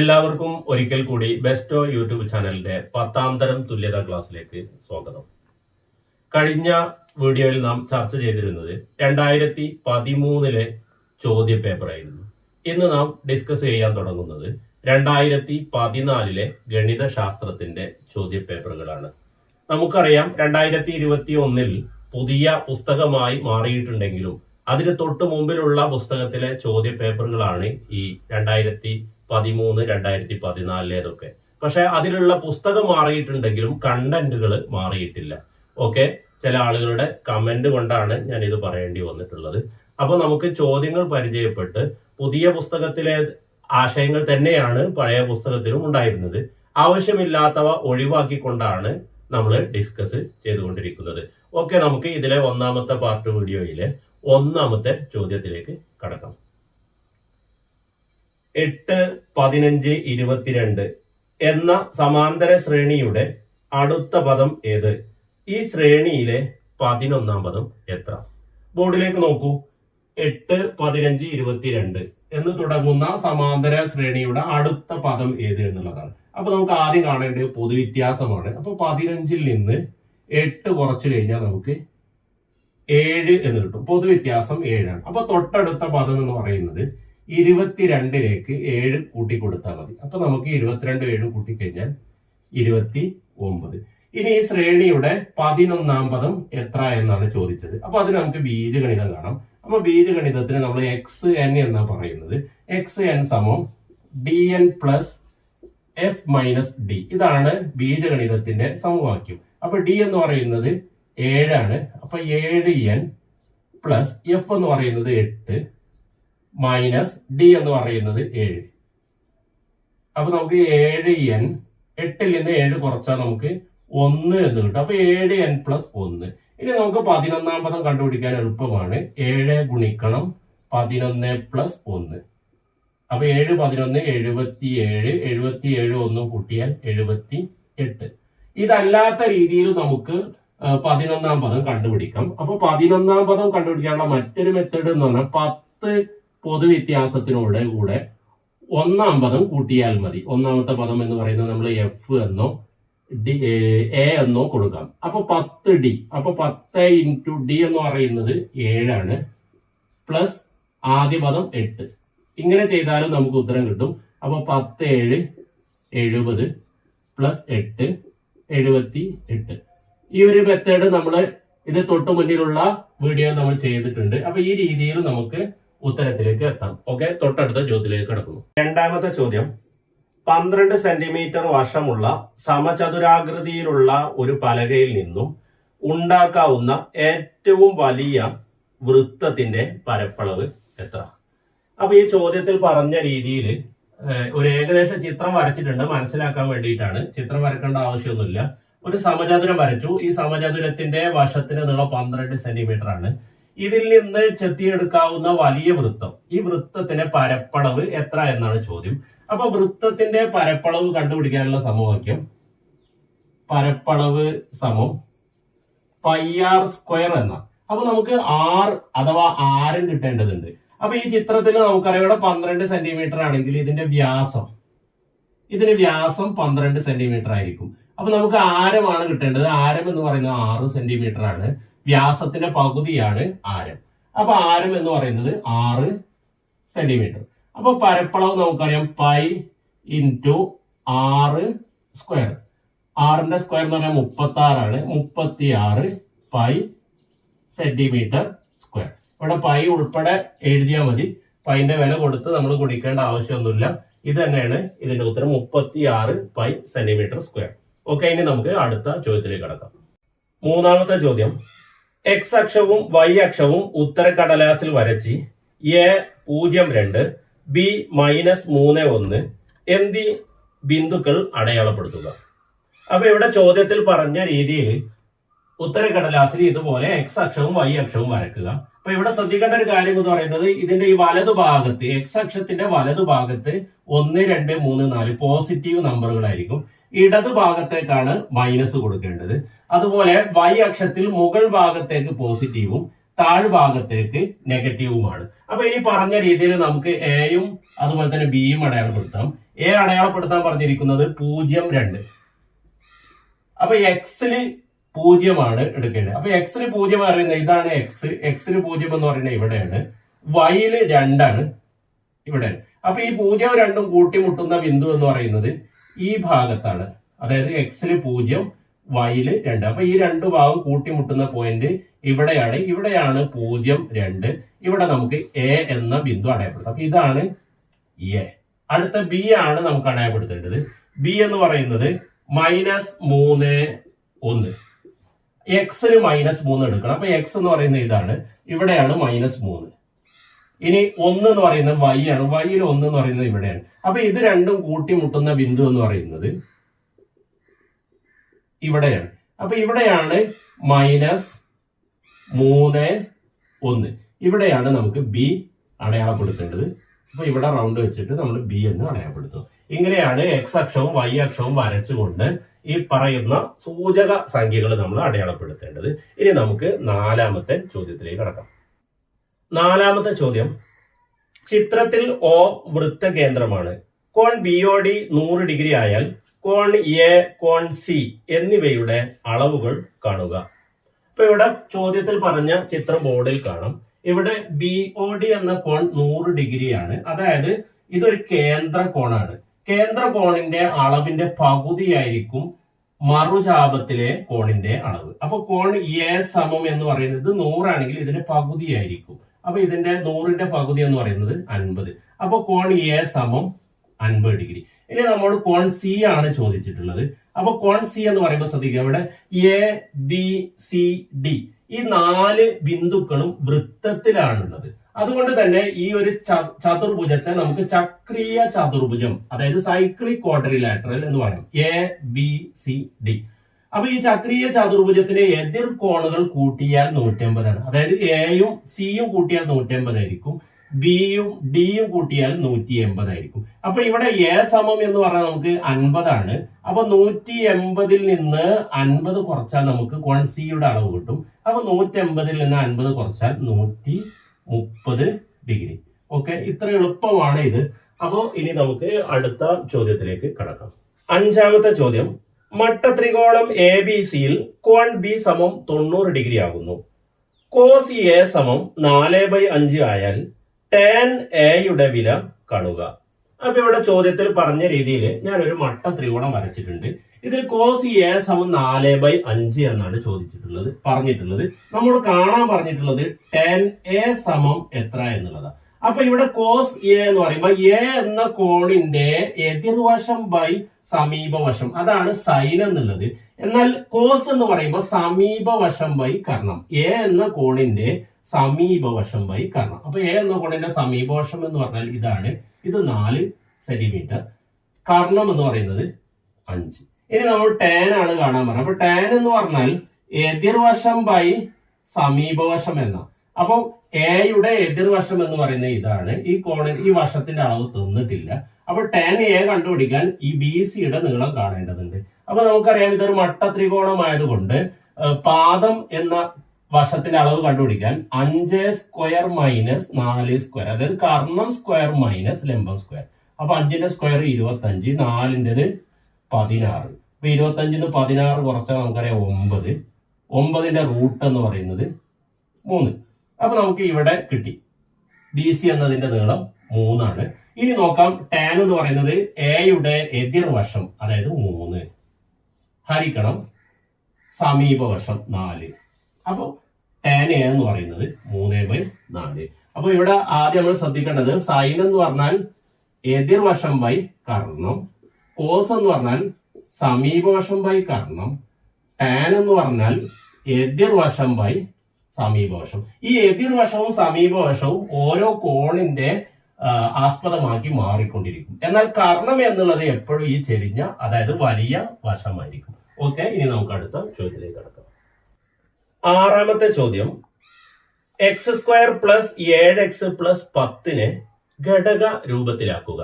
എല്ലാവർക്കും ഒരിക്കൽ കൂടി ബെസ്റ്റോ യൂട്യൂബ് ചാനലിന്റെ 10ാം തരം തുല്യതാ ക്ലാസ്സിലേക്ക് സ്വാഗതം. കഴിഞ്ഞ വീഡിയോയിൽ നാം ചർച്ച ചെയ്തിരുന്നത് 2013 ചോദ്യ പേപ്പറായിരുന്നു. ഇന്ന് നാം ഡിസ്കസ് ചെയ്യാൻ തുടങ്ങുന്നത് 2014 ഗണിത ശാസ്ത്രത്തിന്റെ ചോദ്യ പേപ്പറുകളാണ്. നമുക്കറിയാം 2021 പുതിയ പുസ്തകമായി മാറിയിട്ടുണ്ടെങ്കിലും അതിന് തൊട്ട് മുമ്പിലുള്ള പുസ്തകത്തിലെ ചോദ്യ പേപ്പറുകളാണ് ഈ 2013-2014 പക്ഷെ അതിലുള്ള പുസ്തകം മാറിയിട്ടുണ്ടെങ്കിലും കണ്ടന്റുകൾ മാറിയിട്ടില്ല. ഓക്കെ, ചില ആളുകളുടെ കമന്റ് കൊണ്ടാണ് ഞാൻ ഇത് പറയേണ്ടി വന്നിട്ടുള്ളത്. അപ്പൊ നമുക്ക് ചോദ്യങ്ങൾ പരിചയപ്പെട്ട് പുതിയ പുസ്തകത്തിലെ ആശയങ്ങൾ തന്നെയാണ് പഴയ പുസ്തകത്തിലും ഉണ്ടായിരുന്നത്. ആവശ്യമില്ലാത്തവ ഒഴിവാക്കിക്കൊണ്ടാണ് നമ്മൾ ഡിസ്കസ് ചെയ്തുകൊണ്ടിരിക്കുന്നത്. ഓക്കെ, നമുക്ക് ഇതിലെ ഒന്നാമത്തെ പാർട്ട് വീഡിയോയിലെ ഒന്നാമത്തെ ചോദ്യത്തിലേക്ക് കടക്കാം. 8, 15, 22 എന്ന സമാന്തര ശ്രേണിയുടെ അടുത്ത പദം ഏത്? ഈ ശ്രേണിയിലെ 11ാം പദം എത്ര? ബോർഡിലേക്ക് നോക്കൂ. 8, 15, 22 എന്ന് തുടങ്ങുന്ന സമാന്തര ശ്രേണിയുടെ അടുത്ത പദം ഏത് എന്നുള്ളതാണ്. അപ്പൊ നമുക്ക് ആദ്യം കാണേണ്ടത് പൊതുവ്യത്യാസമാണ്. അപ്പൊ 15ൽ നിന്ന് 8 കുറച്ചു കഴിഞ്ഞാൽ നമുക്ക് 7 എന്ന് കിട്ടും. പൊതുവ്യത്യാസം 7ആണ്. അപ്പൊ തൊട്ടടുത്ത പദം എന്ന് പറയുന്നത് 22ലേക്ക് 7 കൂട്ടിക്കൊടുത്താൽ മതി. അപ്പൊ നമുക്ക് 22 7 കൂട്ടിക്കഴിഞ്ഞാൽ 29. ഇനി ഈ ശ്രേണിയുടെ 11ാം പദം എത്ര എന്നാണ് ചോദിച്ചത്. അപ്പൊ അത് നമുക്ക് ബീജഗണിതം കാണാം. അപ്പൊ ബീജഗണിതത്തിന് നമ്മൾ xn എന്നാ പറയുന്നത്. xn സമം dn plus f minus d. ഇതാണ് ബീജഗണിതത്തിന്റെ സമവാക്യം. അപ്പൊ d എന്ന് പറയുന്നത് 7 ആണ്. അപ്പൊ 7n പ്ലസ് f എന്ന് പറയുന്നത് 8 മൈനസ് d എന്ന് പറയുന്നത് 7. അപ്പൊ നമുക്ക് 7n 8ൽ നിന്ന് 7 കുറച്ചാൽ നമുക്ക് 1 എന്ന് കിട്ടും. അപ്പൊ 7n പ്ലസ് 1. ഇനി നമുക്ക് 11ാം പദം കണ്ടുപിടിക്കാൻ എളുപ്പമാണ്. 7 ഗുണിക്കണം 11 പ്ലസ് 1. അപ്പൊ 7 11 77. 77 1 കൂട്ടിയാൽ 78. ഇതല്ലാത്ത രീതിയിൽ നമുക്ക് 11ാം പദം കണ്ടുപിടിക്കാം. അപ്പൊ 11ാം പദം കണ്ടുപിടിക്കാനുള്ള മറ്റൊരു മെത്തേഡ് എന്ന് പറഞ്ഞാൽ 10 പൊതുവ്യത്യാസത്തിനോട് കൂടെ 1ാം പദം കൂട്ടിയാൽ മതി. ഒന്നാമത്തെ പദം എന്ന് പറയുന്നത് നമ്മൾ എഫ് എന്നോ എ എന്നോ കൊടുക്കാം. അപ്പൊ 10d. അപ്പൊ 10 ഇൻറ്റു ഡി എന്ന് പറയുന്നത് 7 ആണ്. പ്ലസ് ആദ്യ പദം 8. ഇങ്ങനെ ചെയ്താലും നമുക്ക് ഉത്തരം കിട്ടും. അപ്പൊ 10 7 70 പ്ലസ് 8 78. ഈ ഒരു മെത്തേഡ് നമ്മൾ ഇത് തൊട്ട് മുന്നിലുള്ള വീഡിയോ നമ്മൾ ചെയ്തിട്ടുണ്ട്. അപ്പൊ ഈ രീതിയിൽ നമുക്ക് ഉത്തരത്തിലേക്ക് എത്താം. ഓക്കെ, തൊട്ടടുത്ത ചോദ്യത്തിലേക്ക് കിടക്കുന്നു. രണ്ടാമത്തെ ചോദ്യം, 12 സെന്റിമീറ്റർ വശമുള്ള സമചതുരാകൃതിയിലുള്ള ഒരു പലകയിൽ നിന്നും ഉണ്ടാക്കാവുന്ന ഏറ്റവും വലിയ വൃത്തത്തിന്റെ പരപ്പളവ് എത്ര? അപ്പൊ ഈ ചോദ്യത്തിൽ പറഞ്ഞ രീതിയിൽ ഒരു ഏകദേശ ചിത്രം വരച്ചിട്ടുണ്ട്. മനസ്സിലാക്കാൻ വേണ്ടിയിട്ടാണ്. ചിത്രം വരക്കേണ്ട ആവശ്യമൊന്നുമില്ല. ഒരു സമചതുരം വരച്ചു. ഈ സമചതുരത്തിന്റെ വശത്തിന് നീളം 12 സെന്റിമീറ്റർ ആണ്. ഇതിൽ നിന്ന് ചെത്തിയെടുക്കാവുന്ന വലിയ വൃത്തം, ഈ വൃത്തത്തിന്റെ പരപ്പളവ് എത്ര എന്നാണ് ചോദ്യം. അപ്പൊ വൃത്തത്തിന്റെ പരപ്പളവ് കണ്ടുപിടിക്കാനുള്ള സമവാക്യം പരപ്പളവ് സമം πr സ്ക്വയർ എന്ന. അപ്പൊ നമുക്ക് r അഥവാ ആരം കിട്ടേണ്ടതുണ്ട്. അപ്പൊ ഈ ചിത്രത്തിൽ നമുക്കറിയാം ഇവിടെ 12 സെന്റിമീറ്റർ ആണെങ്കിൽ ഇതിന്റെ വ്യാസം 12 സെന്റിമീറ്റർ ആയിരിക്കും. അപ്പൊ നമുക്ക് ആരമാണ് കിട്ടേണ്ടത്. ആരം എന്ന് പറയുന്നത് 6 സെന്റിമീറ്റർ ആണ്. വ്യാസത്തിന്റെ പകുതിയാണ് ആരം. അപ്പൊ ആരം എന്ന് പറയുന്നത് 6 സെന്റിമീറ്റർ. അപ്പൊ പരപ്പളവ് നമുക്കറിയാം π ഇൻറ്റു 6 സ്ക്വയർ. 6ന്റെ സ്ക്വയർ എന്ന് പറഞ്ഞാൽ 36 ആണ്. 36 π സെന്റിമീറ്റർ സ്ക്വയർ. ഇവിടെ π ഉൾപ്പെടെ എഴുതിയാൽ മതി. പൈന്റെ വില കൊടുത്ത് നമ്മൾ ഗുണിക്കേണ്ട ആവശ്യമൊന്നുമില്ല. ഇത് തന്നെയാണ് ഇതിന്റെ ഉത്തരം, 36 π സെന്റിമീറ്റർ സ്ക്വയർ. ഓക്കെ, ഇനി നമുക്ക് അടുത്ത ചോദ്യത്തിലേക്ക് കടക്കാം. മൂന്നാമത്തെ ചോദ്യം, x അക്ഷവും y അക്ഷവും ഉത്തരക്കടലാസിൽ വരച്ച് A02 B-31 എന്നീ ബിന്ദുക്കൾ അടയാളപ്പെടുത്തുക. അപ്പൊ ഇവിടെ ചോദ്യത്തിൽ പറഞ്ഞ രീതിയിൽ ഉത്തരക്കടലാസിൽ ഇതുപോലെ x അക്ഷവും y അക്ഷവും വരക്കുക. അപ്പൊ ഇവിടെ ശ്രദ്ധിക്കേണ്ട ഒരു കാര്യം എന്ന് പറയുന്നത് ഇതിന്റെ ഈ വലതുഭാഗത്ത് x അക്ഷത്തിന്റെ വലതുഭാഗത്ത് 1 2 3 4 പോസിറ്റീവ് നമ്പറുകളായിരിക്കും. ഇടതുഭാഗത്തേക്കാണ് മൈനസ് കൊടുക്കേണ്ടത്. അതുപോലെ y അക്ഷത്തിൽ മുകൾ ഭാഗത്തേക്ക് പോസിറ്റീവും താഴ്ഭാഗത്തേക്ക് നെഗറ്റീവുമാണ്. അപ്പൊ ഇനി പറഞ്ഞ രീതിയിൽ നമുക്ക് എയും അതുപോലെ തന്നെ ബിയും അടയാളപ്പെടുത്താം. എ അടയാളപ്പെടുത്താൻ പറഞ്ഞിരിക്കുന്നത് 0, 2. അപ്പൊ എക്സിന് 0 എടുക്കേണ്ടത്. അപ്പൊ എക്സിന് 0 പറയുന്നത് ഇതാണ് എക്സിന് 0 എന്ന് പറയുന്നത് ഇവിടെയാണ്. വൈയില് 2 ഇവിടെയാണ്. അപ്പൊ ഈ 0, 2 കൂട്ടിമുട്ടുന്ന ബിന്ദു എന്ന് പറയുന്നത് ഈ ഭാഗത്താണ്. അതായത് എക്സിന് 0, വൈയില് 2. അപ്പൊ ഈ രണ്ട് ഭാഗം കൂട്ടിമുട്ടുന്ന പോയിന്റ് ഇവിടെയാണ്. 0, 2. ഇവിടെ നമുക്ക് എ എന്ന ബിന്ദു അടയാളപ്പെടുത്താം. അപ്പൊ ഇതാണ് എ. അടുത്ത ബി ആണ് നമുക്ക് അടയാളപ്പെടുത്തേണ്ടത്. ബി എന്ന് പറയുന്നത് -3, 1. എക്സിന് -3 എടുക്കണം. അപ്പൊ എക്സ് എന്ന് പറയുന്നത് ഇതാണ്. ഇവിടെയാണ് -3. ഇനി 1 എന്ന് പറയുന്നത് വൈ ആണ്. വൈയിൽ 1 എന്ന് പറയുന്നത് ഇവിടെയാണ്. അപ്പൊ ഇത് രണ്ടും കൂട്ടിമുട്ടുന്ന ബിന്ദു എന്ന് പറയുന്നത് ഇവിടെയാണ്. അപ്പൊ ഇവിടെയാണ് -3, 1. ഇവിടെയാണ് നമുക്ക് ബി അടയാളപ്പെടുത്തേണ്ടത്. അപ്പൊ ഇവിടെ റൗണ്ട് വെച്ചിട്ട് നമ്മൾ ബി എന്ന് അടയാളപ്പെടുത്തും. ഇങ്ങനെയാണ് എക്സ് അക്ഷവും വൈ അക്ഷവും വരച്ചുകൊണ്ട് ഈ പറയുന്ന സൂചക സംഖ്യകൾ നമ്മൾ അടയാളപ്പെടുത്തേണ്ടത്. ഇനി നമുക്ക് 4ാമത്തെ ചോദ്യത്തിലേക്ക് കടക്കാം. 4ാമത്തെ ചോദ്യം, ചിത്രത്തിൽ O വൃത്തകേന്ദ്രമാണ്. കോൺ BOD 100 ഡിഗ്രി ആയാൽ കോൺ എ, കോൺ സി എന്നിവയുടെ അളവുകൾ കാണുക. അപ്പൊ ഇവിടെ ചോദ്യത്തിൽ പറഞ്ഞ ചിത്രം ബോർഡിൽ കാണാം. ഇവിടെ BOD എന്ന കോൺ 100 ഡിഗ്രിയാണ്. അതായത് ഇതൊരു കേന്ദ്ര കോണാണ്. കേന്ദ്ര കോണിന്റെ അളവിന്റെ പകുതിയായിരിക്കും മറുചാപത്തിലെ കോണിന്റെ അളവ്. അപ്പൊ കോൺ എ സമം എന്ന് പറയുന്നത് 100 ആണെങ്കിൽ ഇതിന്റെ പകുതിയായിരിക്കും. അപ്പൊ ഇതിന്റെ 100ന്റെ പകുതി എന്ന് പറയുന്നത് 50. അപ്പൊ കോൺ എ സമം 50 ഡിഗ്രി. ഇനി നമ്മൾ കോൺ സി ആണ് ചോദിച്ചിട്ടുള്ളത്. അപ്പൊ കോൺ സി എന്ന് പറയുമ്പോൾ ശ്രദ്ധിക്കുക, ഇവിടെ ABCD ഈ 4 ബിന്ദുക്കളും വൃത്തത്തിലാണുള്ളത്. അതുകൊണ്ട് തന്നെ ഈ ഒരു ചതുർഭുജത്തെ നമുക്ക് ചക്രീയ ചതുർഭുജം, അതായത് സൈക്ലിക് ക്വാഡ്രിലാറ്ററൽ എന്ന് പറയാം. ABCD. അപ്പൊ ഈ ചക്രീയ ചതുർഭുജത്തിന്റെ എതിർ കോണുകൾ കൂട്ടിയാൽ 150 ആണ്. അതായത് എയും സിയും കൂട്ടിയാൽ 150 ആയിരിക്കും. ബിയും ഡിയും കൂട്ടിയാൽ 180 ആയിരിക്കും. അപ്പൊ ഇവിടെ എ സമം എന്ന് പറഞ്ഞാൽ നമുക്ക് 50 ആണ്. അപ്പൊ 180ൽ നിന്ന് 50 കുറച്ചാൽ നമുക്ക് കോൺ സിയുടെ അളവ് കിട്ടും. അപ്പൊ 180ൽ നിന്ന് 50 കുറച്ചാൽ 130 ഡിഗ്രി. ഓക്കെ, ഇത്ര എളുപ്പമാണ് ഇത്. അപ്പോ ഇനി നമുക്ക് അടുത്ത ചോദ്യത്തിലേക്ക് കടക്കാം. 5ാമത്തെ ചോദ്യം, മട്ടത്രികോണം ABCയിൽ കോൺ ബി സമം 90 ഡിഗ്രി ആകുന്നു. കോസ് എ സമം 4/5 ആയാൽ ടാൻ എയുടെ വില കാണുക. അപ്പൊ ഇവിടെ ചോദ്യത്തിൽ പറഞ്ഞ രീതിയിൽ ഞാനൊരു മട്ട ത്രികോണം വരച്ചിട്ടുണ്ട്. ഇതിൽ കോസ് എ സമം 4/5 എന്നാണ് പറഞ്ഞിട്ടുള്ളത്. നമ്മൾ കാണാൻ പറഞ്ഞിട്ടുള്ളത് ടാൻ എ സമം എത്ര എന്നുള്ളതാണ്. അപ്പൊ ഇവിടെ കോസ് എ എന്ന് പറയുമ്പോൾ എ എന്ന കോണിന്റെ എതിർവശം ബൈ സമീപവശം, അതാണ് സൈൻ എന്നുള്ളത്. എന്നാൽ കോസ് എന്ന് പറയുമ്പോൾ സമീപവശം ബൈ കർണം. എ എന്ന കോണിന്റെ സമീപവശം ബൈ കർണം. അപ്പൊ എ എന്ന കോണിന്റെ സമീപവശം എന്ന് പറഞ്ഞാൽ ഇതാണ്. ഇത് 4 സെന്റിമീറ്റർ. കർണം എന്ന് പറയുന്നത് 5. ഇനി നമ്മൾ ടാൻ ആണ് കാണാൻ പറഞ്ഞത്. അപ്പൊ ടാൻ എന്ന് പറഞ്ഞാൽ എതിർവശം ബൈ സമീപവശം എന്ന. അപ്പൊ എയുടെ എതിർവശം എന്ന് പറയുന്നത് ഇതാണ്. ഈ കോണിൽ ഈ വശത്തിന്റെ അളവ് തന്നിട്ടില്ല. അപ്പൊ ടാൻ എ കണ്ടുപിടിക്കാൻ ഈ BCയുടെ നീളം കാണേണ്ടതുണ്ട്. അപ്പൊ നമുക്കറിയാം ഇതൊരു മട്ട ത്രികോണമായതുകൊണ്ട് പാദം എന്ന വശത്തിന്റെ അളവ് കണ്ടുപിടിക്കാൻ 5 സ്ക്വയർ മൈനസ് 4 സ്ക്വയർ, അതായത് കർണം സ്ക്വയർ മൈനസ് ലംബം സ്ക്വയർ. അപ്പൊ 5ന്റെ സ്ക്വയർ 25, 4ന്റേത് 16. അപ്പൊ 25ന്ന് 16 കുറച്ചാൽ നമുക്കറിയാം 9. 9ന്റെ റൂട്ട് എന്ന് പറയുന്നത് 3. അപ്പൊ നമുക്ക് ഇവിടെ കിട്ടി BC എന്നതിന്റെ നീളം 3 ആണ്. ഇനി നോക്കാം, ടാൻ എന്ന് പറയുന്നത് എയുടെ എതിർവശം, അതായത് 3 ഹരിക്കണം സമീപവശം 4. അപ്പൊ ടാൻ എ എന്ന് പറയുന്നത് 3/4. അപ്പൊ ഇവിടെ ആദ്യം നമ്മൾ ശ്രദ്ധിക്കേണ്ടത് സൈൻ എന്ന് പറഞ്ഞാൽ എതിർവശം ബൈ കർണം, കോസ് എന്ന് പറഞ്ഞാൽ സമീപവശം ബൈ കർണം, ടാൻ എന്ന് പറഞ്ഞാൽ എതിർവശം ബൈ സമീപവശം. ഈ എതിർവശവും സമീപവശവും ഓരോ കോണിന്റെ ആസ്പദമാക്കി മാറിക്കൊണ്ടിരിക്കും. എന്നാൽ കർണം എന്നുള്ളത് എപ്പോഴും ഈ ചെരിഞ്ഞ, അതായത് വലിയ വശമായിരിക്കും. ഓക്കെ, ഇനി നമുക്ക് അടുത്ത ചോദ്യത്തിലേക്ക് കടക്കാം. 6ാമത്തെ ചോദ്യം, x² + 7x + 10 ഘടക രൂപത്തിലാക്കുക.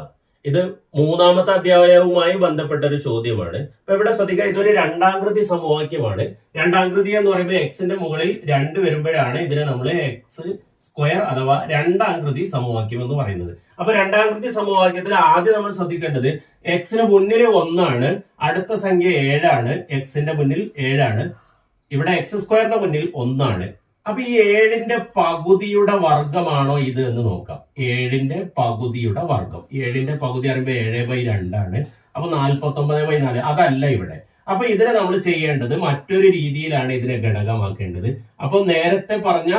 ഇത് മൂന്നാമത്തെ അധ്യായവുമായി ബന്ധപ്പെട്ട ഒരു ചോദ്യമാണ്. അപ്പൊ ഇവിടെ ശ്രദ്ധിക്കുക, ഇതൊരു രണ്ടാകൃതി സമവാക്യമാണ്. രണ്ടാകൃതി എന്ന് പറയുമ്പോൾ എക്സിന്റെ മുകളിൽ 2 വരുമ്പോഴാണ് ഇതിനെ നമ്മൾ എക്സ് സ്ക്വയർ അഥവാ രണ്ടാകൃതി സമവാക്യം എന്ന് പറയുന്നത്. അപ്പൊ രണ്ടാകൃതി സമവാക്യത്തിൽ ആദ്യം നമ്മൾ ശ്രദ്ധിക്കേണ്ടത് എക്സിന് മുന്നിൽ 1 ആണ്, അടുത്ത സംഖ്യ 7 ആണ്, എക്സിന്റെ മുന്നിൽ 7 ആണ്, ഇവിടെ എക്സ് സ്ക്വയറിന്റെ മുന്നിൽ 1 ആണ്. അപ്പൊ ഈ 7ന്റെ പകുതിയുടെ വർഗമാണോ ഇത് എന്ന് നോക്കാം. 7ന്റെ പകുതിയുടെ വർഗം, 7ന്റെ പകുതി പറയുമ്പോൾ 7/2 ആണ്. അപ്പൊ 49/4 അതല്ല ഇവിടെ. അപ്പൊ ഇതിനെ നമ്മൾ ചെയ്യേണ്ടത് മറ്റൊരു രീതിയിലാണ് ഇതിനെ ഘടകമാക്കേണ്ടത്. അപ്പൊ നേരത്തെ പറഞ്ഞ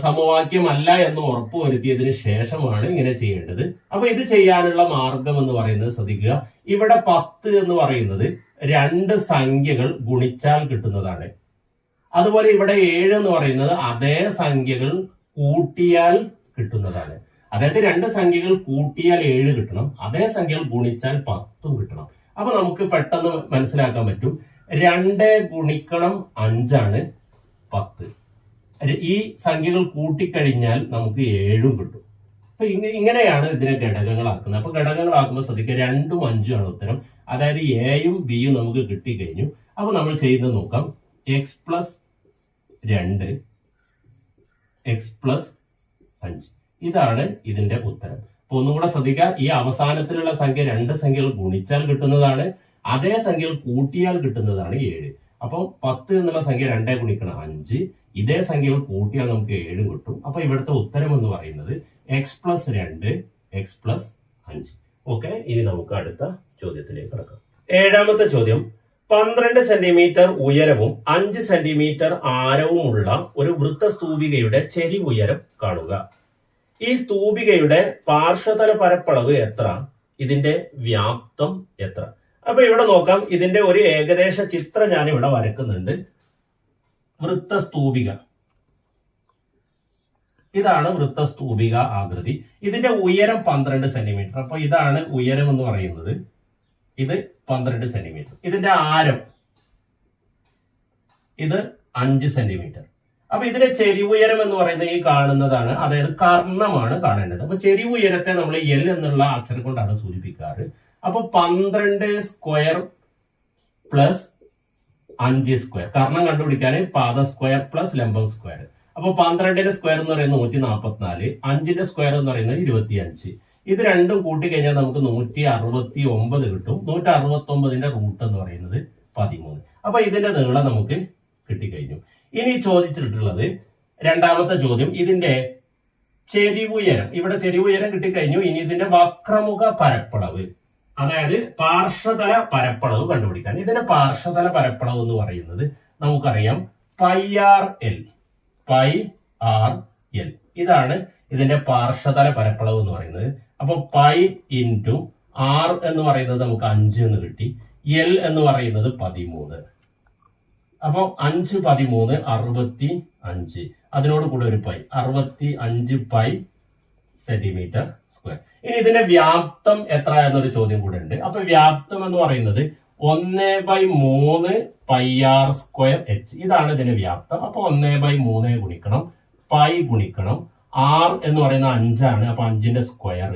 സമവാക്യമല്ല എന്ന് ഉറപ്പുവരുത്തിയതിനു ശേഷമാണ് ഇങ്ങനെ ചെയ്യേണ്ടത്. അപ്പൊ ഇത് ചെയ്യാനുള്ള മാർഗം എന്ന് പറയുന്നത് ശ്രദ്ധിക്കുക, ഇവിടെ 10 എന്ന് പറയുന്നത് 2 സംഖ്യകൾ ഗുണിച്ചാൽ കിട്ടുന്നതാണ്. അതുപോലെ ഇവിടെ 7 എന്ന് പറയുന്നത് അതേ സംഖ്യകൾ കൂട്ടിയാൽ കിട്ടുന്നതാണ്. അതായത് 2 സംഖ്യകൾ കൂട്ടിയാൽ 7 കിട്ടണം, അതേ സംഖ്യകൾ ഗുണിച്ചാൽ 10 കിട്ടണം. അപ്പൊ നമുക്ക് പെട്ടെന്ന് മനസ്സിലാക്കാൻ പറ്റും, 2 ഗുണിക്കണം 5 ആണ് 10. ഈ സംഖ്യകൾ കൂട്ടിക്കഴിഞ്ഞാൽ നമുക്ക് 7 കിട്ടും. അപ്പൊ ഇങ്ങനെയാണ് ഇതിനെ ഘടകങ്ങളാക്കുന്നത്. അപ്പൊ ഘടകങ്ങളാക്കുമ്പോൾ ശ്രദ്ധിക്കുക, 2ഉം 5ഉം ആണ് ഉത്തരം. അതായത് എയും ബിയും നമുക്ക് കിട്ടിക്കഴിഞ്ഞു. അപ്പൊ നമ്മൾ ചെയ്യുന്നത് നോക്കാം. എക്സ് പ്ലസ് 2 എക്സ് പ്ലസ് 5 ഇതാണ് ഇതിന്റെ ഉത്തരം. അപ്പൊ ഒന്നുകൂടെ ശ്രദ്ധിക്കുക, ഈ അവസാനത്തിലുള്ള സംഖ്യ 2 സംഖ്യകൾ ഗുണിച്ചാൽ കിട്ടുന്നതാണ്, അതേ സംഖ്യകൾ കൂട്ടിയാൽ കിട്ടുന്നതാണ് 7. അപ്പൊ 10 എന്നുള്ള സംഖ്യ 2 ഗുണിക്കണം 5, ഇതേ സംഖ്യകൾ കൂട്ടിയാൽ നമുക്ക് 7 കിട്ടും. അപ്പൊ ഇവിടുത്തെ ഉത്തരം എന്ന് പറയുന്നത് X plus 2 X plus 5. Okay, ഇനി നമുക്ക് അടുത്ത ചോദ്യത്തിലേക്ക് കിടക്കാം. 7ാമത്തെ ചോദ്യം, 12 സെന്റിമീറ്റർ ഉയരവും 5 സെന്റിമീറ്റർ ആരവുമുള്ള ഒരു വൃത്തസ്തൂപികയുടെ ചെരിവുയരം കാണുക. ഈ സ്തൂപികയുടെ പാർശ്വതല പരപ്പളവ് എത്ര? ഇതിന്റെ വ്യാപ്തം എത്ര? അപ്പൊ ഇവിടെ നോക്കാം, ഇതിന്റെ ഒരു ഏകദേശ ചിത്രം ഞാൻ ഇവിടെ വരക്കുന്നുണ്ട്. വൃത്തസ്തൂപിക, ഇതാണ് വൃത്തസ്തൂപിക ആകൃതി. ഇതിന്റെ ഉയരം 12 സെന്റിമീറ്റർ. അപ്പൊ ഇതാണ് ഉയരം എന്ന് പറയുന്നത്, ഇത് 12 സെന്റിമീറ്റർ. ഇതിന്റെ ആരം ഇത് 5 സെന്റിമീറ്റർ. അപ്പൊ ഇതിന്റെ ചെരിവുയരം എന്ന് പറയുന്നത് ഈ കാണുന്നതാണ്, അതായത് കർണമാണ് കാണേണ്ടത്. അപ്പൊ ചെരിവുയരത്തെ നമ്മൾ എൽ എന്നുള്ള അക്ഷരം കൊണ്ടാണ് സൂചിപ്പിക്കാറ്. അപ്പൊ 12 സ്ക്വയർ പ്ലസ് 5 സ്ക്വയർ, കർണം കണ്ടുപിടിക്കാൻ പാദം സ്ക്വയർ പ്ലസ് ലംബം സ്ക്വയർ. അപ്പൊ 12ന്റെ സ്ക്വയർ എന്ന് പറയുന്നത് 144, 5ന്റെ സ്ക്വയർ എന്ന് പറയുന്നത് 25. ഇത് രണ്ടും കൂട്ടി കഴിഞ്ഞാൽ നമുക്ക് 169 കിട്ടും. 169ന്റെ റൂട്ട് എന്ന് പറയുന്നത് 13. അപ്പൊ ഇതിന്റെ നീളം നമുക്ക് കിട്ടിക്കഴിഞ്ഞു. ഇനി ചോദിച്ചിട്ടുള്ളത് 2ാമത്തെ ചോദ്യം, ഇതിന്റെ ചെരിവുയരം, ഇവിടെ ചെരിവുയരം കിട്ടിക്കഴിഞ്ഞു. ഇനി ഇതിന്റെ വക്രമുഖ പരപ്പളവ്, അതായത് പാർശ്വതല പരപ്പളവ് കണ്ടുപിടിക്കാൻ. ഇതിന്റെ പാർശ്വതല പരപ്പളവ് എന്ന് പറയുന്നത് നമുക്കറിയാം πr/l. πr/l ഇതാണ് ഇതിന്റെ പാർശ്വതല പരപ്പളവ് എന്ന് പറയുന്നത്. അപ്പൊ π ഇൻറ്റു r എന്ന് പറയുന്നത് നമുക്ക് 5 എന്ന് കിട്ടി, l എന്ന് പറയുന്നത് 13. അപ്പൊ 5 13 65, അതിനോട് കൂടെ ഒരു π, 65 π സെന്റിമീറ്റർ സ്ക്വയർ. ഇനി ഇതിന്റെ വ്യാപ്തം എത്ര എന്നൊരു ചോദ്യം കൂടെ ഉണ്ട്. അപ്പൊ വ്യാപ്തം എന്ന് പറയുന്നത് 1/3 πr സ്ക്വയർ h, ഇതാണ് ഇതിന്റെ വ്യാപ്തം. അപ്പൊ 1/3 ഗുണിക്കണം π ഗുണിക്കണം r എന്ന് പറയുന്നത് 5 ആണ്, അപ്പൊ 5ന്റെ സ്ക്വയർ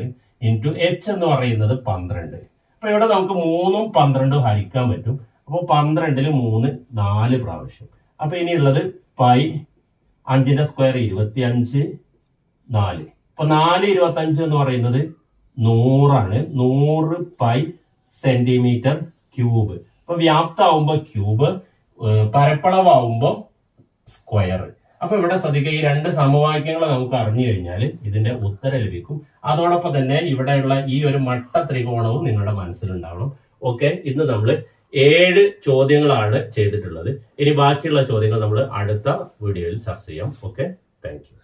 ഇൻറ്റു h എന്ന് പറയുന്നത് 12. അപ്പൊ ഇവിടെ നമുക്ക് 3ഉം 12ഉം ഹരിക്കാൻ പറ്റും. അപ്പൊ 12ൽ 3 4 പ്രാവശ്യം. അപ്പൊ ഇനിയുള്ളത് π, 5ന്റെ സ്ക്വയർ 25, 4. അപ്പൊ 4 25 എന്ന് പറയുന്നത് 100 ആണ്, 100 π സെന്റിമീറ്റർ ക്യൂബ്. അപ്പൊ വ്യാപ്തമാവുമ്പോ ക്യൂബ്, പരപ്പളവാകുമ്പോ സ്ക്വയർ. അപ്പൊ ഇവിടെ ശ്രദ്ധിക്കുക, ഈ 2 സമവാക്യങ്ങൾ നമുക്ക് അറിഞ്ഞു കഴിഞ്ഞാൽ ഇതിന്റെ ഉത്തരം ലഭിക്കും. അതോടൊപ്പം തന്നെ ഇവിടെയുള്ള ഈ ഒരു മട്ട ത്രികോണവും നിങ്ങളുടെ മനസ്സിലുണ്ടാവണം. ഓക്കെ, ഇന്ന് നമ്മൾ 7 ചോദ്യങ്ങളാണ് ചെയ്തിട്ടുള്ളത്. ഇനി ബാക്കിയുള്ള ചോദ്യങ്ങൾ നമ്മൾ അടുത്ത വീഡിയോയിൽ ചർച്ച ചെയ്യാം. Okay, thank you.